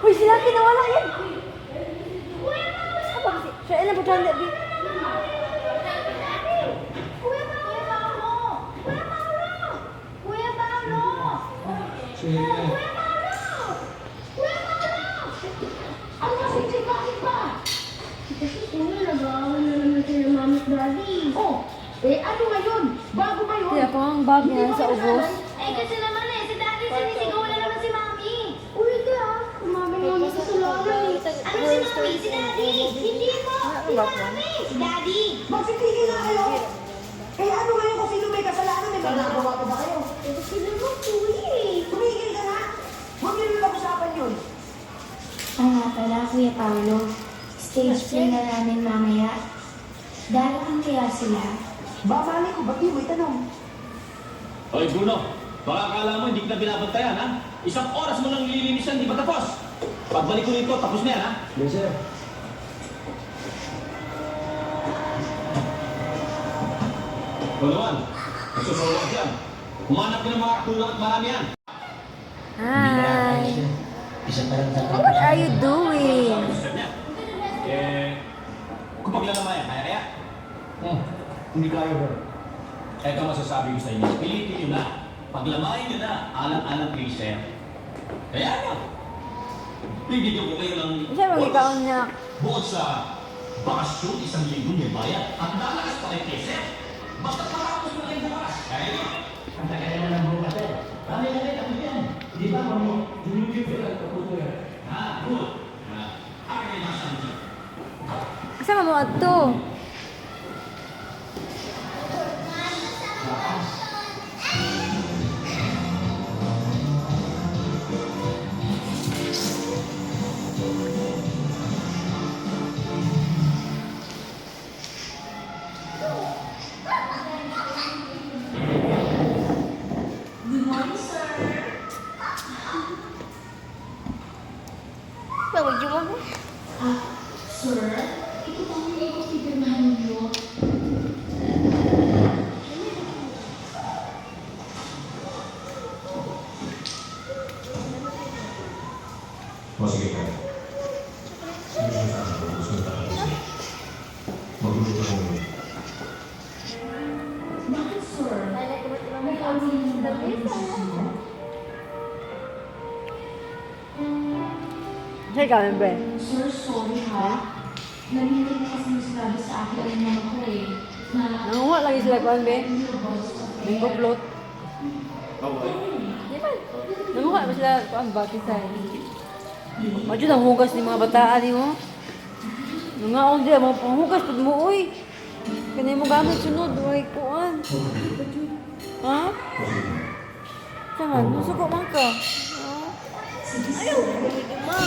Uy, sila kinawala yan. Apa kasi? Siya ilan po dyan, Debbie? Eh, ano ngayon? Bago ba yun? Kaya ko ang bag niya sa ubos. Eh, kasi naman eh, si Daddy, sinisigaw na naman si Mami. Uy, ka. Mami naman sa salaran eh. Ano si Mami? Si Daddy. Hindi mo. Si Mami. Si Daddy. Magsitigil na kayo! Eh ano ngayon kung sino may kasalanan? May magagawa pa ba kayo? Eh, sila mo po eh. Tumigil ka na! Huwag niyo na pag-usapan yun! Nga pala, Kuya Paolo. Stage play na namin mamaya. Darating kaya sila? Babali ko, ba't di mo itanong? Hoy, Bruno, baka akala mo hindi kita binabantayan, ha? Isang oras mo lang nililinisan, di ba tapos? Pagbalik ko nito, tapos na yan, ha? Yes, sir. Puluan, nagsusulat yan. Humanap ka ng mga kulang at marami yan. Hi. Isang parang What are you doing? Gusto niya. Kung paglalamayan, kaya? Hindi kaya, bro. Ito masasabi ko sa inyo. Pilitin nyo na. Paglamayan nyo na, alang-alang kayo, sir. Kaya nyo. Bibigyan ko kayo ng Siya mag-ikaon niya. bukod sa bakasyon, 1,000 may bayad. At lalakas pa kayo, sir. Basta makakapos mo kayo bukas. Kaya nyo. Ang tagal naman ng bukas, sir. Kami na rin, yan. Di ba, mami? Dinugin ko lang kaputo yan. Ha, good. Akin ay nasa nyo. Kasama mo ato. Bawal yung ako. Sir, ito po hindi ko pipirmahan niyo. O, sige ka. Sige ka sa akin. Gusto mo talaga. Magluluto ko mo. Bakit, sir? May kami na Siya ikaw, Bre. Sir, sorry ha. Narinig na kasi yung sinabi sa akin ng mama ko eh. Na Nanguha lagi sila kuan, Be. Linggo float. Di ba? Nanguha ba sila kuan batisay? Medyo nang hugas ni mga bataan ni mo. Nangaon dia mga panghugas pud mo uy. Kanay mo gamit sunod way kuan. Ha? Sama, nusuko man ka. Ha? Ayaw, di ba?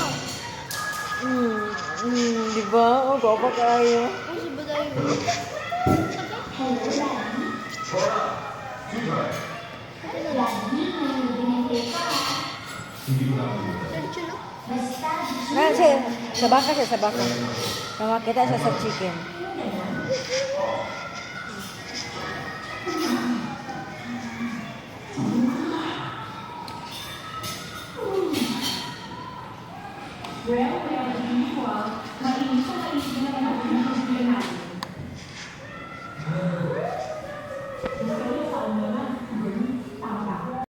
Di ba? O, gapa kayo. Sa baka siya, sa baka. Kita siya sa chicken.